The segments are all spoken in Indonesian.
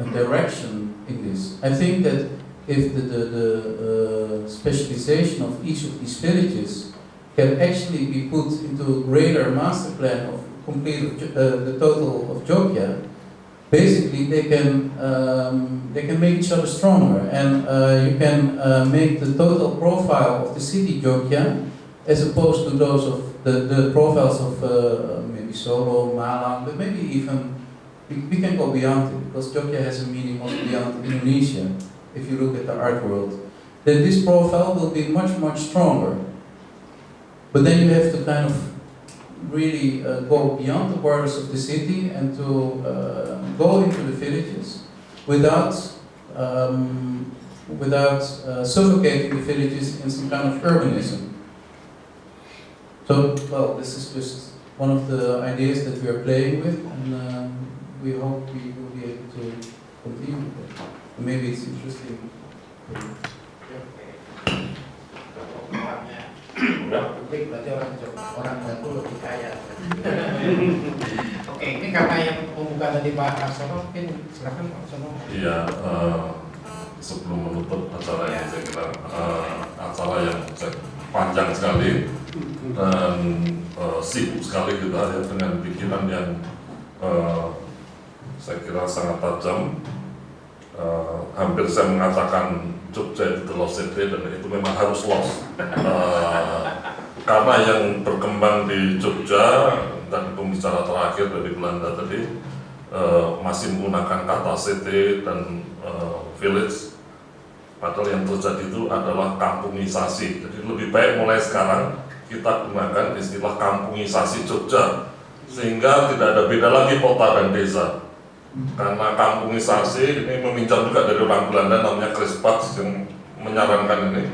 direction in this. I think that if the specialization of each of these villages can actually be put into a greater master plan of the total of Jogja, basically they can make each other stronger, and you can make the total profile of the city Jogja as opposed to those of the profiles of maybe Solo, Malang, but maybe even we can go beyond it, because Jogja has a meaning also beyond Indonesia. If you look at the art world, then this profile will be much, much stronger. But then you have to kind of really go beyond the borders of the city and to go into the villages without suffocating the villages in some kind of urbanism. So, well, this is just one of the ideas that we are playing with, and we hope we will be able to continue with it. Maybe it's interesting. Publik berarti orang Batu lebih kaya. Oke, ini karena yang membuka tadi Pak Arsono, mungkin silakan Pak Arsono. Iya, sebelum menutup acara ini saya kira acara yang panjang sekali dan sibuk sekali kita ya, dengan pikiran yang saya kira sangat tajam. Hampir saya mengatakan Jogja itu the lost city, dan itu memang harus lost karena yang berkembang di Jogja dan pembicara terakhir dari Belanda tadi masih menggunakan kata city dan village, padahal yang terjadi itu adalah kampungisasi. Jadi lebih baik mulai sekarang kita gunakan istilah kampungisasi Jogja, sehingga tidak ada beda lagi kota dan desa. Karena kampungisasi ini meminjam juga dari orang Belanda namanya Chris Patch yang menyarankan ini,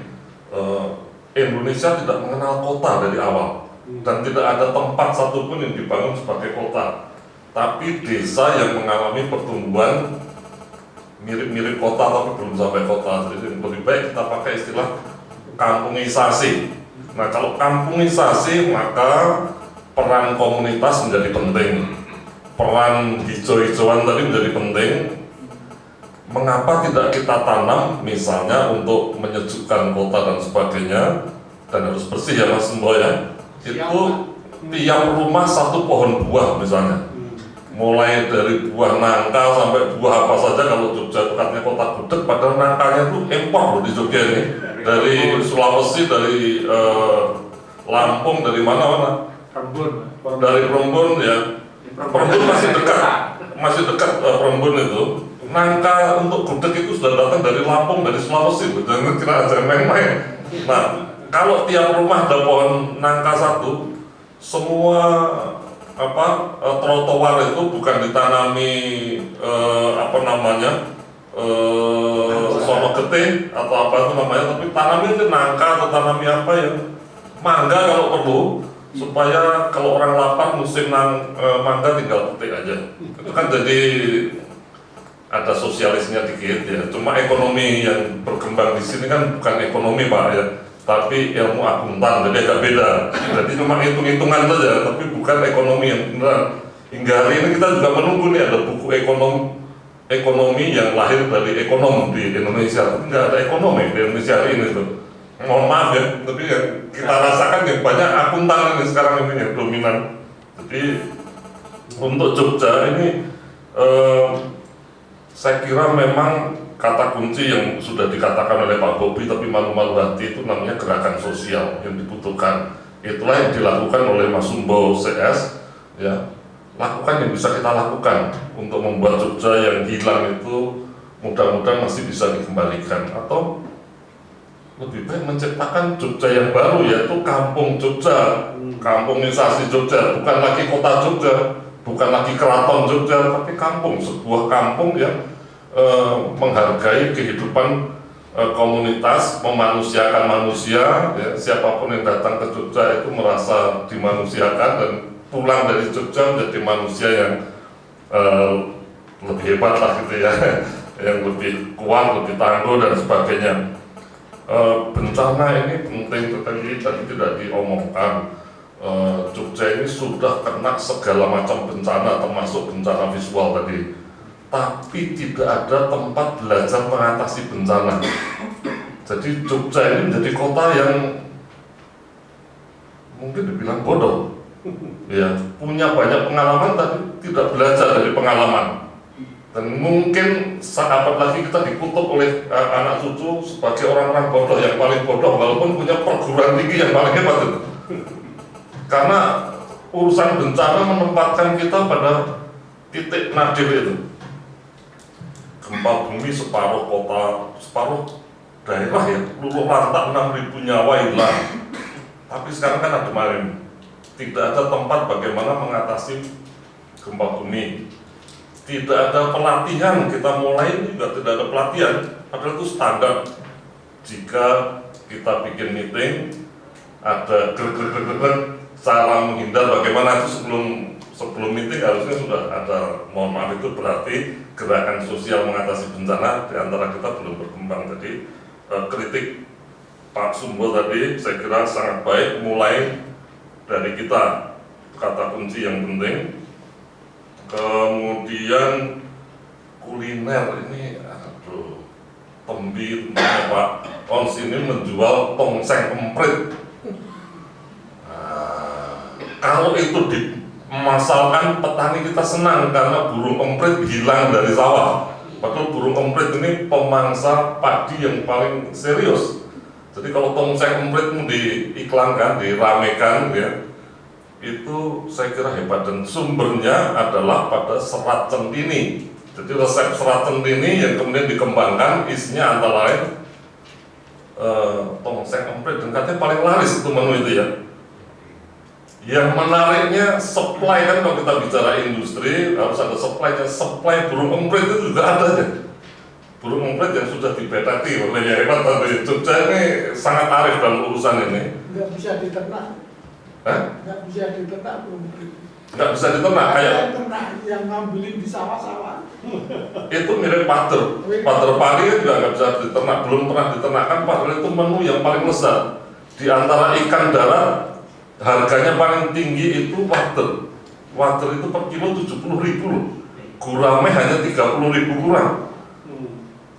Indonesia tidak mengenal kota dari awal dan tidak ada tempat satupun yang dibangun sebagai kota, tapi desa yang mengalami pertumbuhan mirip-mirip kota tapi belum sampai kota. Jadi lebih baik kita pakai istilah kampungisasi. Nah, kalau kampungisasi maka peran komunitas menjadi penting. Peran hijau-hijauan tadi menjadi penting. Mengapa tidak kita tanam misalnya untuk menyejukkan kota dan sebagainya, dan harus bersih ya Mas Sembo ya, itu tiap rumah satu pohon buah misalnya, mulai dari buah nangka sampai buah apa saja. Kalau Jogja itu katanya kota gudeg, padahal nangkanya itu impor loh di Jogja ini, dari Sulawesi, dari Lampung, dari mana-mana, dari Plumbon ya. Plumbon masih dekat Plumbon itu. Nangka untuk gudeg itu sudah datang dari Lampung, dari Sulawesi, jangan kira aja main-main. Nah, kalau tiap rumah ada pohon nangka satu, semua trotoar itu bukan ditanami sono gete atau apa itu namanya, tapi tanami itu nangka atau tanami apa ya, mangga kalau perlu, supaya kalau orang lapar musim mangga tinggal petik aja. Itu kan jadi ada sosialisnya dikit ya. Cuma ekonomi yang berkembang di sini kan bukan ekonomi Pak ya, tapi ilmu akuntan, jadi agak beda. Jadi cuma hitung-hitungan saja, tapi bukan ekonomi yang benar. Hingga hari ini kita juga menunggu nih ada buku ekonomi yang lahir dari ekonom di Indonesia. Tidak ada ekonomi di Indonesia hari ini tuh. Mohon maaf ya, tapi yang kita rasakan yang banyak akuntan ini sekarang ini yang dominan. Jadi untuk Jogja ini saya kira memang kata kunci yang sudah dikatakan oleh Pak Bobi tapi malu-malu hati itu namanya gerakan sosial yang dibutuhkan. Itulah yang dilakukan oleh Mas Sumbo CS ya. Lakukan yang bisa kita lakukan untuk membuat Jogja yang hilang itu mudah-mudahan masih bisa dikembalikan, atau lebih baik menciptakan Jogja yang baru, yaitu kampung Jogja, kampungisasi Jogja, bukan lagi kota Jogja, bukan lagi keraton Jogja, tapi kampung, sebuah kampung yang menghargai kehidupan komunitas, memanusiakan manusia ya. Siapapun yang datang ke Jogja itu merasa dimanusiakan dan pulang dari Jogja menjadi manusia yang lebih hebat lah gitu ya, yang lebih kuat, lebih tangguh dan sebagainya. Bencana ini penting, tadi tidak diomongkan. Jogja ini sudah kena segala macam bencana, termasuk bencana visual tadi. tapi tidak ada tempat belajar mengatasi bencana. Jadi Jogja ini menjadi kota yang mungkin dibilang bodoh, ya, punya banyak pengalaman tapi tidak belajar dari pengalaman. Dan mungkin saat lagi kita dikutuk oleh anak cucu sebagai orang-orang bodoh yang paling bodoh, walaupun punya perguruan tinggi yang paling hebat itu. Karena urusan bencana menempatkan kita pada titik nadir itu. Gempa bumi separuh kota, separuh daerah ya, luluh lantak 6.000 nyawa hilang. Tapi sekarang kan ada kemarin, tidak ada tempat bagaimana mengatasi gempa bumi. Tidak ada pelatihan, kita mulai juga tidak ada pelatihan, padahal itu standar. Jika kita bikin meeting, ada ger-ger-ger cara menghindar bagaimana itu sebelum meeting harusnya sudah ada, mohon maaf itu berarti gerakan sosial mengatasi bencana di antara kita belum berkembang. Jadi kritik Pak Sumbo tadi saya kira sangat baik, mulai dari kita, kata kunci yang penting. Kemudian kuliner ini, aduh, Tembi tentunya Pak Ons ini menjual tongseng emprit. Kalau itu dimasalkan, petani kita senang karena burung emprit hilang dari sawah. Padahal burung emprit ini pemangsa padi yang paling serius. Jadi kalau tongseng emprit diiklankan, diramekan, ya, itu saya kira hebat, dan sumbernya adalah pada serat centini. Jadi resep serat centini yang kemudian dikembangkan, isinya antara lain tongseng emprit, dan katanya paling laris itu menu itu ya. Yang menariknya supply, kan kalau kita bicara industri harus ada supply-nya. Supply burung emprit itu juga ada ya. Burung emprit yang sudah dibetati oleh yang hebat tadi. Jogja ini sangat arif dalam urusan ini. Nggak bisa diternak. Nggak bisa diternak burung emprit. Nggak bisa diternak kayak ternak yang ngambilin di sawah-sawah. itu mirip pader. Pader pari kan juga nggak bisa diternak, belum pernah diternakkan. Padahal itu menu yang paling lezat. Di antara ikan darat, harganya paling tinggi itu water. Water itu per kilo 70.000 loh. Gurame hanya 30.000 kurang.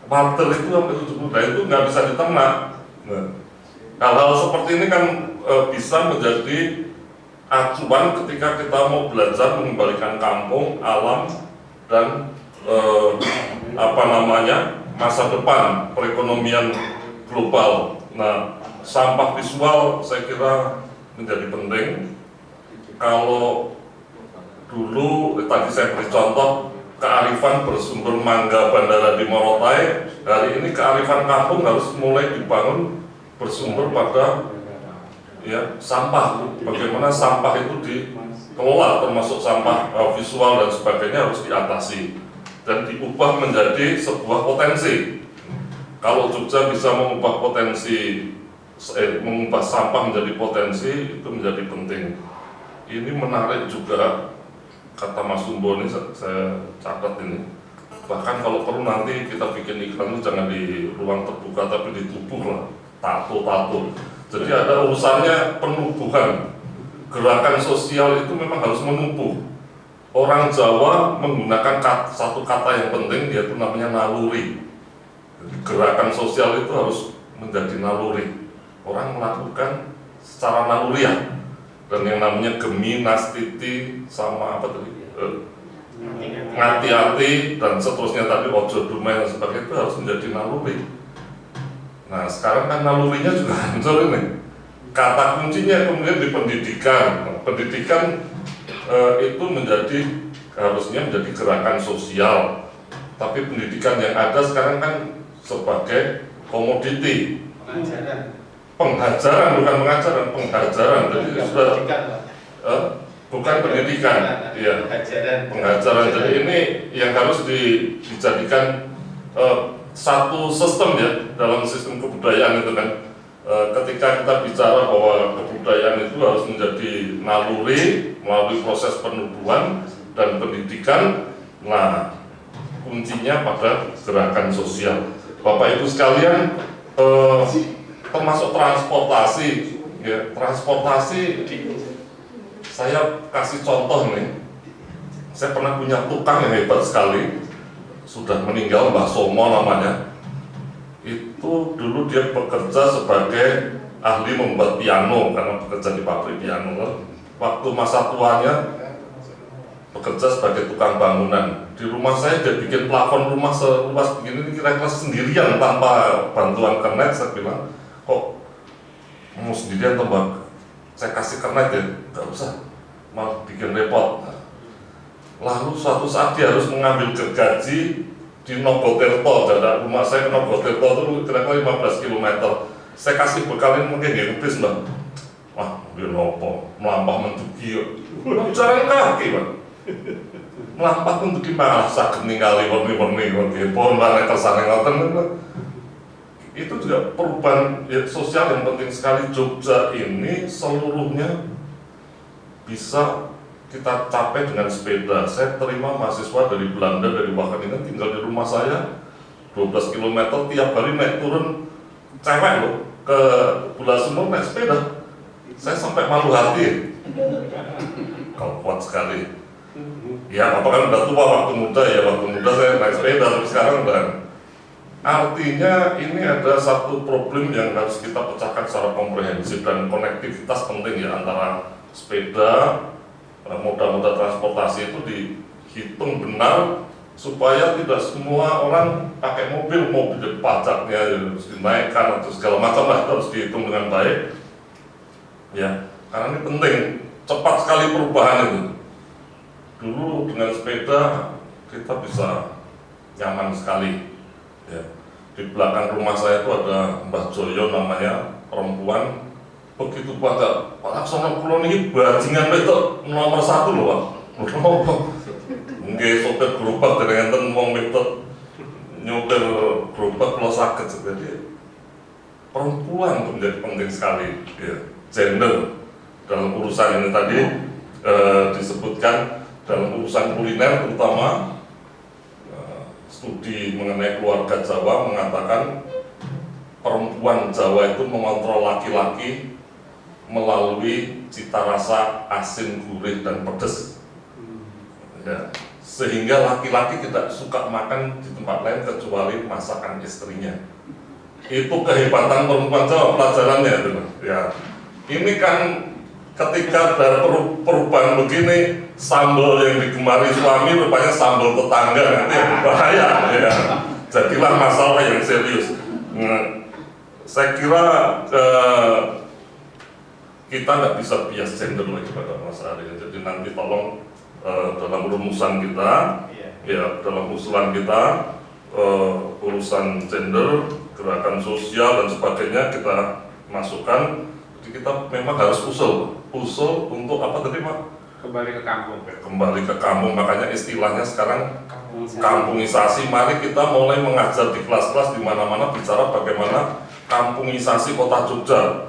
Water itu sampai 70.000, nah itu nggak bisa diternak. Nah, hal-hal seperti ini kan bisa menjadi acuan ketika kita mau belajar mengembalikan kampung, alam, dan masa depan perekonomian global. Nah, sampah visual saya kira menjadi penting. Kalau dulu tadi saya beri contoh kearifan bersumber mangga bandara di Morotai, hari ini kearifan kampung harus mulai dibangun bersumber pada ya sampah. Bagaimana sampah itu dikelola, termasuk sampah visual dan sebagainya harus diatasi dan diubah menjadi sebuah potensi. Kalau Jogja bisa mengubah mengubah sampah menjadi potensi, itu menjadi penting. Ini menarik juga, kata Mas Sumbo ini saya catat ini. Bahkan kalau perlu nanti kita bikin iklan itu jangan di ruang terbuka tapi di tubuh lah, tato. Jadi ada urusannya penubuhan. Gerakan sosial itu memang harus menubuh. Orang Jawa menggunakan satu kata yang penting, yaitu namanya naluri. Jadi gerakan sosial itu harus menjadi naluri. Orang melakukan secara naluriah, dan yang namanya gemi, nastiti, sama apa tadi, ngati-hati dan seterusnya tadi, ojo dumai dan sebagainya, itu harus menjadi naluri. Nah sekarang kan nalurinya juga hancur ini. Kata kuncinya kemudian di pendidikan. Pendidikan itu harusnya menjadi gerakan sosial, tapi pendidikan yang ada sekarang kan sebagai komoditi. Penghajaran bukan pengajaran, penghajaran. Jadi sudah bukan pendidikan, ya, penghajaran. Jadi ini yang harus dijadikan satu sistem ya dalam sistem kebudayaan itu kan. Ketika kita bicara bahwa kebudayaan itu harus menjadi naluri melalui proses penubuhan dan pendidikan, nah kuncinya pada gerakan sosial. Bapak Ibu sekalian, termasuk transportasi, ya, transportasi. Saya kasih contoh nih, saya pernah punya tukang yang hebat sekali. sudah meninggal, Mbah Somo namanya. Itu dulu dia bekerja sebagai ahli membuat piano karena bekerja di pabrik piano kan. Waktu masa tuanya bekerja sebagai tukang bangunan. Di rumah saya dia bikin plafon rumah seluas begini kira-kira sendirian tanpa bantuan kernet. Saya bilang, kok mau sendirian toh Mbak? Saya kasih kernet ya, nggak usah, mau bikin repot. Lalu suatu saat dia harus mengambil gergaji di Nogotirto, dari rumah saya ke Nogotirto itu kira-kira 15 km. Saya kasih bekalin mungkin dia ngebis Mbak. Wah, mobil nopo, melampah mendugi yuk. Bicara kaki Mbak. Melampah mendugi malah sakit ningali warni-warni, pohon warna kersane ngoten. Itu juga perubahan sosial yang penting sekali. Jogja ini seluruhnya bisa kita capai dengan sepeda. Saya terima mahasiswa dari Belanda, dari Wageningen tinggal di rumah saya 12 km tiap hari naik turun cewek loh ke Pulau Sumur naik sepeda. Saya sampai malu hati kalau kuat sekali. Ya apa kan udah tua, waktu muda saya naik sepeda, tapi sekarang udah. Artinya ini ada satu problem yang harus kita pecahkan secara komprehensif, dan konektivitas penting ya antara sepeda, moda-moda transportasi itu dihitung benar supaya tidak semua orang pakai mobil pajaknya harus dinaikkan atau segala macam lah, harus dihitung dengan baik ya, karena ini penting. Cepat sekali perubahan itu. Dulu dengan sepeda kita bisa nyaman sekali ya. Di belakang rumah saya itu ada Mbah Joyo namanya, perempuan begitu bangga, Pak Laksono kula niki bajingan wedok nomor 1 lho Pak. Nggih sopir gerobak dereng enten wong wedok nyopir gerobak kula saged. Jadi perempuan itu menjadi penting sekali ya. Gender dalam urusan ini tadi disebutkan dalam urusan kuliner terutama. Studi mengenai keluarga Jawa mengatakan perempuan Jawa itu mengontrol laki-laki melalui cita rasa asin, gurih, dan pedas ya. Sehingga laki-laki tidak suka makan di tempat lain kecuali masakan istrinya. Itu kehebatan perempuan Jawa, pelajarannya ya. Ini kan ketika ada perubahan begini, sambal yang digemari suami rupanya sambal tetangga, nanti yang bahaya ya. Jadilah masalah yang serius. Saya kira kita nggak bisa bias gender lagi pada masa hari ini. Jadi nanti tolong dalam rumusan kita, ya dalam usulan kita, urusan gender, gerakan sosial dan sebagainya kita masukkan. Jadi kita memang harus usul untuk apa tadi Pak? Kembali ke kampung. Kembali ke kampung, makanya istilahnya sekarang kampungisasi. Mari kita mulai mengajar di kelas-kelas di mana-mana bicara bagaimana kampungisasi kota Jogja,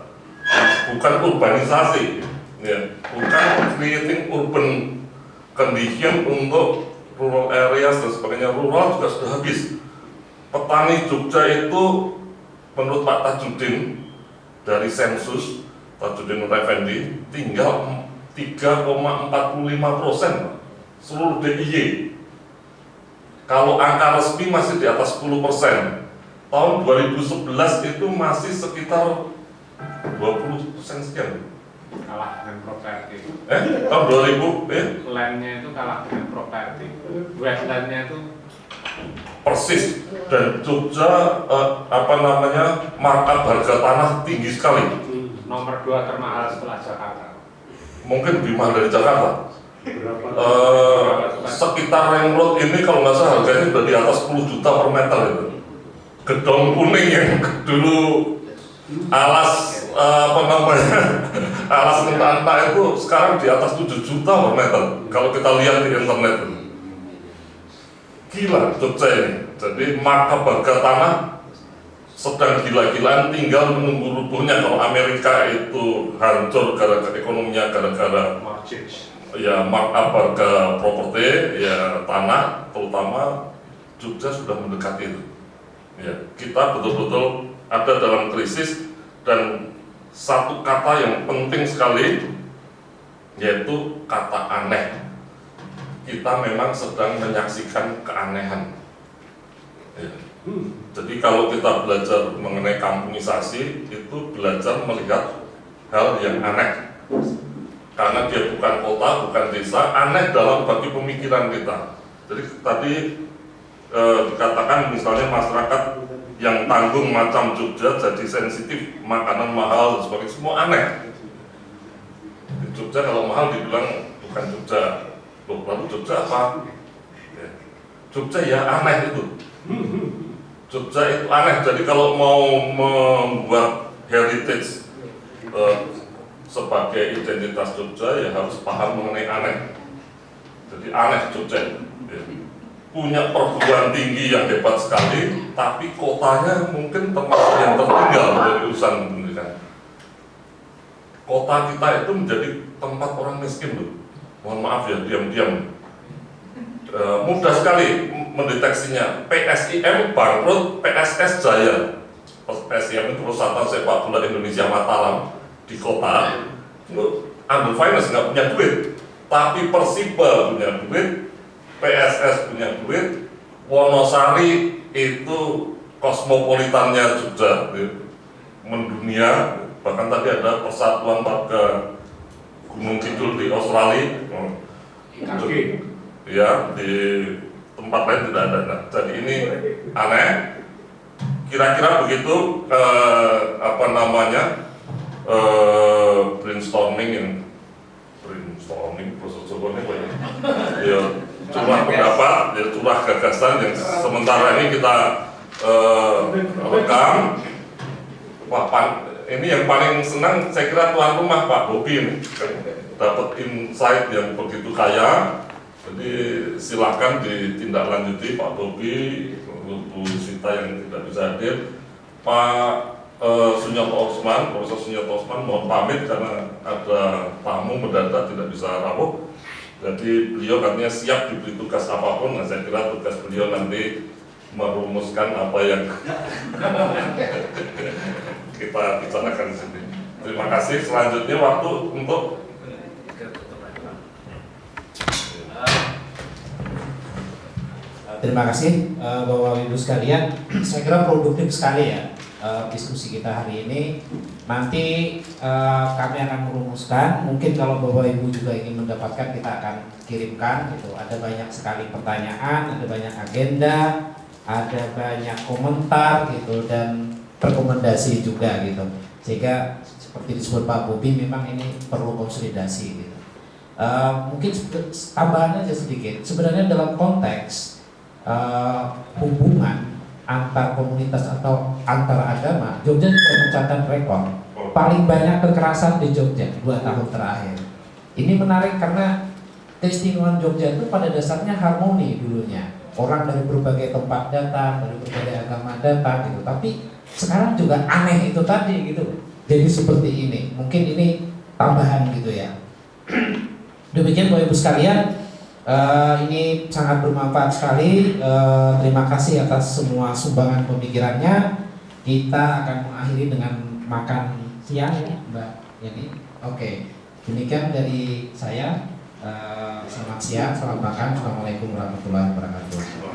bukan urbanisasi, ya, bukan creating urban condition untuk rural areas dan sebagainya. Rural juga sudah habis. Petani Jogja itu menurut Pak Tajudin dari sensus Tajudin Effendi tinggal 3,45% seluruh DIY. Kalau angka resmi masih di atas 10%. Tahun 2011 itu masih sekitar 20% sekian. Kalah dengan properti. Tahun 2000 ya? Landnya itu kalah dengan properti. Westlandnya itu persis. Dan Jogja markup harga tanah tinggi sekali. nomor 2 termahal setelah Jakarta. Mungkin lebih mahal dari Jakarta. Sekitar Ring Road ini kalau nggak salah harganya sudah di atas 10 juta per meter itu. Gedong kuning yang dulu alas alas ngentak itu sekarang di atas 7 juta per meter kalau kita lihat di internet. Gila Jogja ini. Jadi markup harga tanah sedang gila-gilaan, tinggal menunggu rubuhnya. Kalau Amerika itu hancur gara-gara ekonominya, gara-gara ya markup harga properti, ya tanah, terutama Jogja sudah mendekati itu. Ya, kita betul-betul ada dalam krisis, dan satu kata yang penting sekali yaitu kata aneh. Kita memang sedang menyaksikan keanehan. Ya. Jadi kalau kita belajar mengenai kampungisasi, itu belajar melihat hal yang aneh. Karena dia bukan kota, bukan desa, aneh dalam bagi pemikiran kita. Jadi tadi dikatakan misalnya masyarakat yang tanggung macam Jogja jadi sensitif, makanan mahal dan sebagainya, semua aneh. Di Jogja kalau mahal dibilang bukan Jogja. Loh, lalu Jogja apa? Ya. Jogja ya aneh itu. Jogja itu aneh. Jadi kalau mau membuat heritage sebagai identitas Jogja ya harus paham mengenai aneh. Jadi aneh Jogja. Ya. Punya perguruan tinggi yang hebat sekali, tapi kotanya mungkin termasuk yang tertinggal dari urusan pendidikan. Kota kita itu menjadi tempat orang miskin loh. Mohon maaf ya, diam-diam. Mudah sekali mendeteksinya. PSIM bangkrut, PSS jaya. PSIM itu perusahaan sepak bola Indonesia Mataram di kota. Under Finance nggak punya duit, tapi Persiba punya duit. PSS punya duit, Wonosari itu kosmopolitannya Jogja, mendunia. Bahkan tadi ada persatuan warga Gunung Kidul di Australia, ya di tempat lain tidak ada. Nah, jadi ini aneh. Kira-kira begitu brainstorming proses banyak. Ya, curah pendapat, ya, curah gagasan yang sementara ini kita rekam. Wah, ini yang paling senang saya kira tuan rumah Pak Bobi ini, dapat insight yang begitu kaya. Jadi silakan ditindaklanjuti Pak Bobi, Bu Sita yang tidak bisa hadir, Pak Sunyoto Osman, Profesor Sunyoto Osman mohon pamit karena ada tamu mendadak tidak bisa rawuh. Jadi beliau katanya siap diberi tugas apapun. Nah, saya kira tugas beliau nanti merumuskan apa yang kita bicarakan di sini. Terima kasih. Selanjutnya waktu untuk Terima kasih Bapak Ibu sekalian. Saya kira produktif sekali ya diskusi kita hari ini. Nanti kami akan merumuskan. Mungkin kalau Bapak Ibu juga ingin mendapatkan, kita akan kirimkan. Gitu. Ada banyak sekali pertanyaan, ada banyak agenda, ada banyak komentar gitu dan rekomendasi juga gitu. Sehingga seperti disebut Pak Bobi, memang ini perlu konsolidasi gitu. Mungkin tambahan aja sedikit. Sebenarnya dalam konteks hubungan antar komunitas atau antar agama, Jogja juga mencatat rekor paling banyak kekerasan di Jogja 2 tahun terakhir. Ini menarik karena keistimewaan Jogja itu pada dasarnya harmoni dulunya. Orang dari berbagai tempat datang, dari berbagai agama datang gitu. Tapi sekarang juga aneh itu tadi gitu. Jadi seperti ini. Mungkin ini tambahan gitu ya. Demikian Bapak Ibu sekalian. Ini sangat bermanfaat sekali. Terima kasih atas semua sumbangan pemikirannya. Kita akan mengakhiri dengan makan siang ya Mbak Yani. Oke. Demikian dari saya. Selamat siang, selamat makan. Assalamualaikum warahmatullahi wabarakatuh.